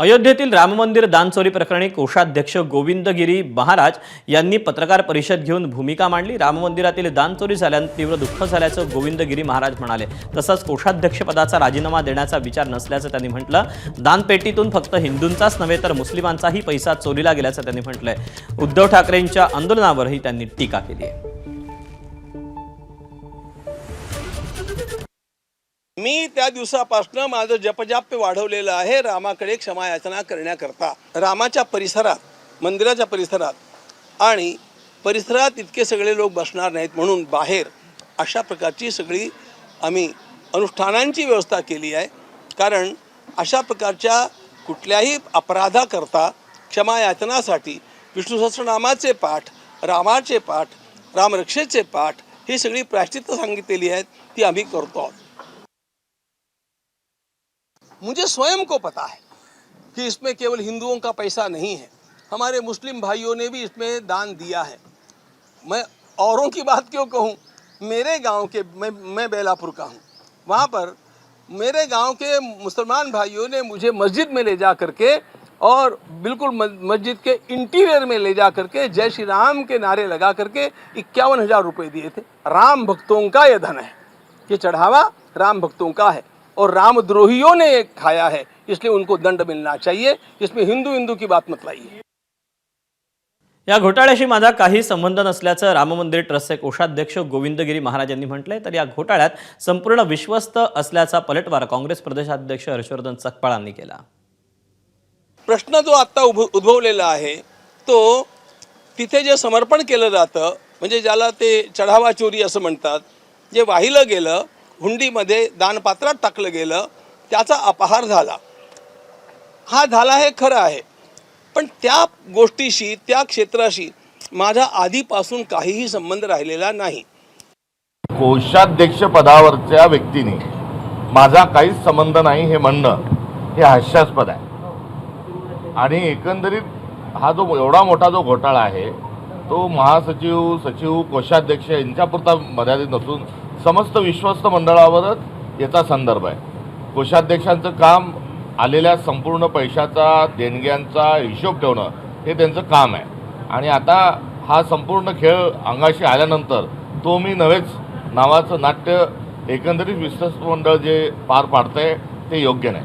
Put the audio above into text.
अयोध्येतील राम मंदिर दानचोरी प्रकरणी कोषाध्यक्ष गोविंद गिरी महाराज यांनी पत्रकार परिषद घेऊन भूमिका मांडली। राम मंदिरातील दानचोरी झाल्याने तीव्र दुःख झाल्याचं गोविंद गिरी महाराज म्हणाले। तसंच कोषाध्यक्षपदाचा राजीनामा देण्याचा विचार नसल्याचं त्यांनी म्हटलं। दानपेटीतून फक्त हिंदूंचाच नव्हे तर मुस्लिमांचाही पैसा चोरीला गेल्याचं त्यांनी म्हटलंय। उद्धव ठाकरेंच्या आंदोलनावरही त्यांनी टीका केली आहे। मी त्या दिवसापासून माझं जपजाप वाढवलेलं आहे रामाकडे क्षमायाचना करण्याकरता। रामाच्या परिसरात, मंदिराच्या परिसरात आणि परिसरात इतके सगळे लोक बसणार नाहीत म्हणून बाहेर अशा प्रकारची सगळी आम्ही अनुष्ठानांची व्यवस्था केली आहे। कारण अशा प्रकारच्या कुठल्याही अपराधाकरता क्षमायाचनासाठी विष्णू सहस्रनामाचे पाठ, रामाचे पाठ, रामरक्षेचे पाठ ही सगळी प्रायश्चित्त सांगितलेली आहेत, ती आम्ही करतो आहोत। मुझे स्वयं को पता है कि इसमें केवल हिंदुओं का पैसा नहीं है, हमारे मुस्लिम भाइयों ने भी इसमें दान दिया है। मैं औरों की बात क्यों कहूँ, मेरे गांव के मैं बेलापुर का हूँ, वहाँ पर मेरे गांव के मुसलमान भाइयों ने मुझे मस्जिद में ले जा करके और बिल्कुल मस्जिद के इंटीरियर में ले जा करके जय श्री राम के नारे लगा करके 51,000 रुपये दिए थे। राम भक्तों का यह धन है, ये चढ़ावा राम भक्तों का है और रामद्रोहियों ने खाया है, इसलिए उनको दंड मिलना चाहिए। इसमें हिंदू हिंदू की बात मत लाइए। या घोटाळ्याशी माझा काही संबंध नसल्याचं राम मंदिर ट्रस्टचे कोषाध्यक्ष गोविंद गिरी महाराज यांनी म्हटलंय। तर या घोटाळ्यात संपूर्ण विश्वस्त असल्याचा पलटवार काँग्रेस प्रदेशाध्यक्ष हर्षवर्धन सकपाळांनी केला। प्रश्न जो आता उद्भवलेला आहे तो तिथे जे समर्पण केलं जातं, म्हणजे ज्याला ते चढावा चोरी असं म्हणतात, जे वाहिलं गेलं, हुंडीमध्ये दानपात्रात टाकलं गेलं, त्याचा अपहार झाला, हा झाला हे खरं आहे। पण त्या गोष्टीशी, त्या क्षेत्राशी माझा आधीपासून काहीही संबंध राहिलेला नाही। कोषाध्यक्ष पदावरच्या व्यक्तीने माझा काहीच संबंध नाही हे म्हणणं हे हास्यास्पद आहे। आणि एकंदरीत हा जो एवढा मोठा जो घोटाळा आहे तो महासचिव, सचिव, कोषाध्यक्ष यांच्यापुरता मर्यादित नसून समस्त विश्वस्त मंडळावरच याचा संदर्भ आहे। कोषाध्यक्षांचं काम आलेल्या संपूर्ण पैशाचा, देणग्यांचा हिशोब ठेवणं हे त्यांचं काम आहे। आणि आता हा संपूर्ण खेळ अंगाशी आल्यानंतर तो मी नव्हेच नावाचं नाट्य एकंदरीत विश्वस्त मंडळ जे पार पाडतंय ते योग्य नाही।